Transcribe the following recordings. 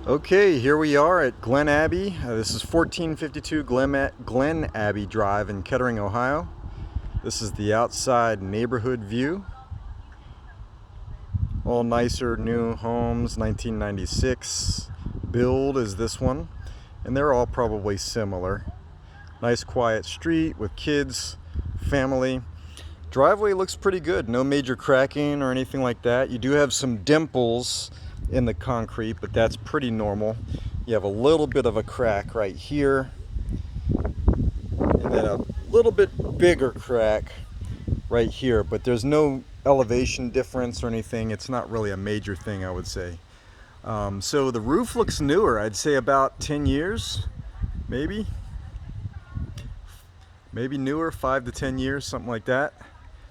Okay, here we are at Glen Abbey. This is 1452 Glen Abbey Drive in Kettering, Ohio. This is the outside neighborhood view. All nicer new homes, 1996 build is this one, and they're all probably similar. Nice quiet street with kids, family. Driveway looks pretty good, no major cracking or anything like that. You do have some dimples in the concrete, but that's pretty normal. You have a little bit of a crack right here, and then a little bit bigger crack right here, but there's no elevation difference or anything. It's not really a major thing, I would say. So the roof looks newer. I'd say about 10 years, maybe newer, 5 to 10 years, something like that.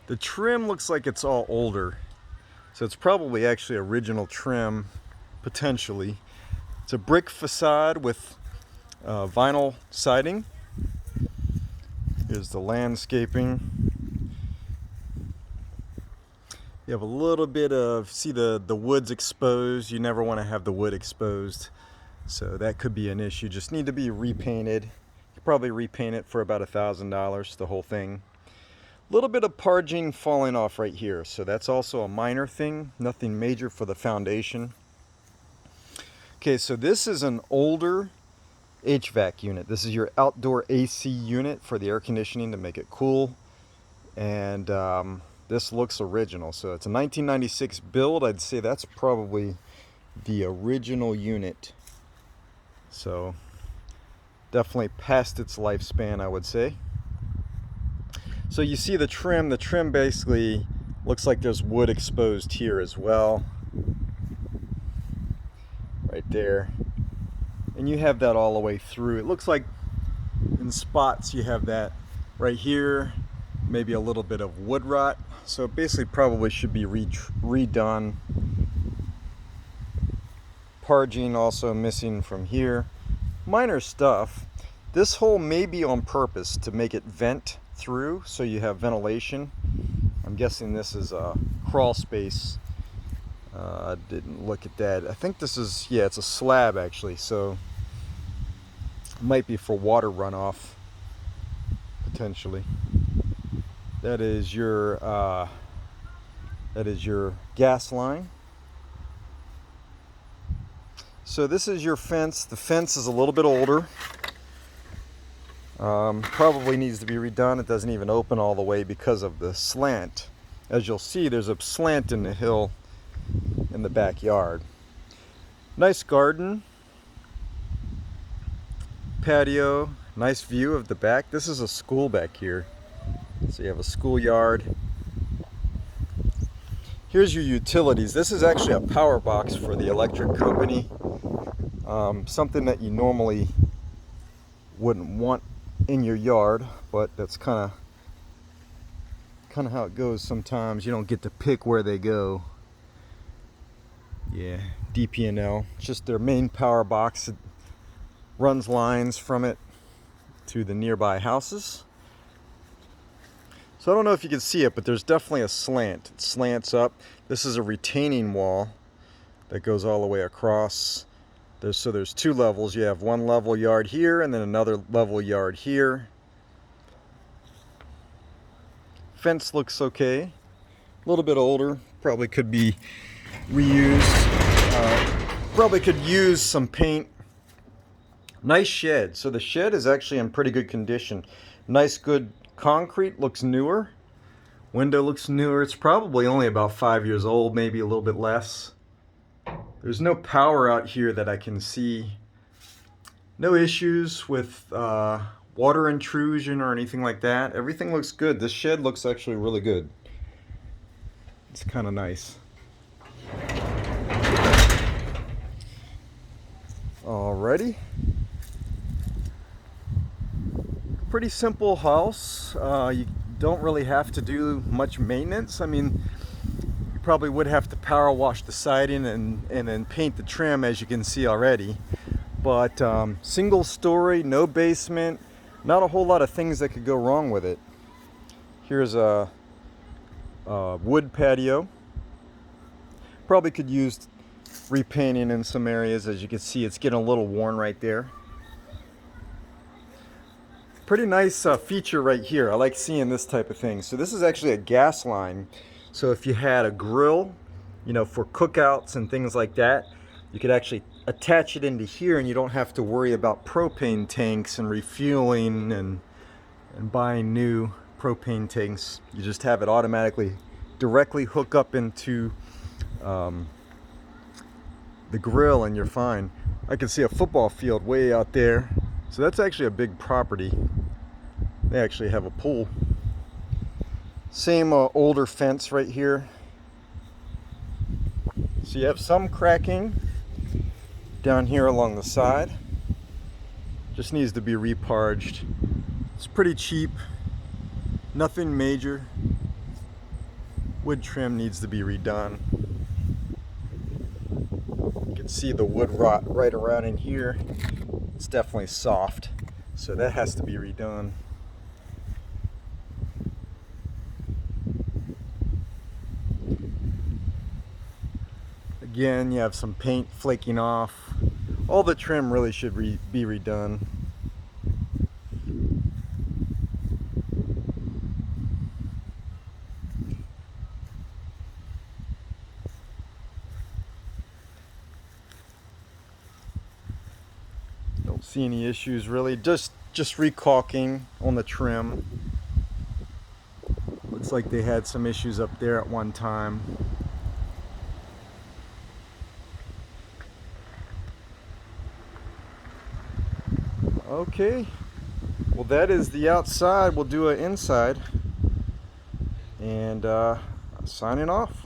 The trim looks like it's all older, so it's probably actually original trim, potentially. It's a brick facade with vinyl siding. Here's the landscaping. You have a little bit of, see the wood's exposed. You never want to have the wood exposed, so that could be an issue. Just need to be repainted. You probably repaint it for about $1,000, the whole thing. A little bit of parging falling off right here, so that's also a minor thing, nothing major for the foundation. Okay, so this is an older HVAC unit. This is your outdoor AC unit for the air conditioning to make it cool, and this looks original. So it's a 1996 build. I'd say that's probably the original unit, so definitely past its lifespan, I would say. So you see the trim basically looks like there's wood exposed here as well, right there, and you have that all the way through. It looks like in spots you have that right here, maybe a little bit of wood rot, so it basically probably should be redone. Parging also missing from here, minor stuff. This hole may be on purpose to make it vent through, so you have ventilation. I'm guessing this is a crawl space. I didn't look at that. I think this is, yeah, it's a slab actually, so it might be for water runoff, potentially. That is your gas line. So this is your fence. The fence is a little bit older. Probably needs to be redone. It doesn't even open all the way because of the slant. As you'll see, there's a slant in the hill in the backyard. Nice garden, patio, nice view of the back. This is a school back here, so you have a schoolyard. Here's your utilities. This is actually a power box for the electric company, something that you normally wouldn't want in your yard, but that's kind of how it goes sometimes. You don't get to pick where they go. Yeah, DP&L, it's just their main power box. It runs lines from it to the nearby houses. So I don't know if you can see it, but there's definitely a slant. It slants up. This is a retaining wall that goes all the way across. So there's two levels. You have one level yard here and then another level yard here. Fence looks okay. A little bit older. Probably could be reused. Probably could use some paint. Nice shed. So the shed is actually in pretty good condition. Nice, good concrete. Looks newer. Window looks newer. It's probably only about 5 years old, maybe a little bit less. There's no power out here that I can see. No issues with water intrusion or anything like that. Everything looks good. This shed looks actually really good. It's kind of nice. Alrighty. Pretty simple house. You don't really have to do much maintenance. I mean, probably would have to power wash the siding and then paint the trim, as you can see already, but single story, no basement, not a whole lot of things that could go wrong with it. Here's a wood patio. Probably could use repainting in some areas. As you can see, it's getting a little worn right there. Pretty nice feature right here. I like seeing this type of thing. So this is actually a gas line. So if you had a grill, you know, for cookouts and things like that, you could actually attach it into here, and you don't have to worry about propane tanks and refueling and buying new propane tanks. You just have it automatically directly hook up into the grill, and you're fine. I can see a football field way out there. So that's actually a big property. They actually have a pool. Same older fence right here. So you have some cracking down here along the side. Just needs to be reparged. It's pretty cheap. Nothing major. Wood trim needs to be redone. You can see the wood rot right around in here. It's definitely soft, so that has to be redone. Again, you have some paint flaking off. All the trim really should be redone. Don't see any issues really. Just recalking on the trim. Looks like they had some issues up there at one time. Okay, well that is the outside. We'll do an inside, and signing off.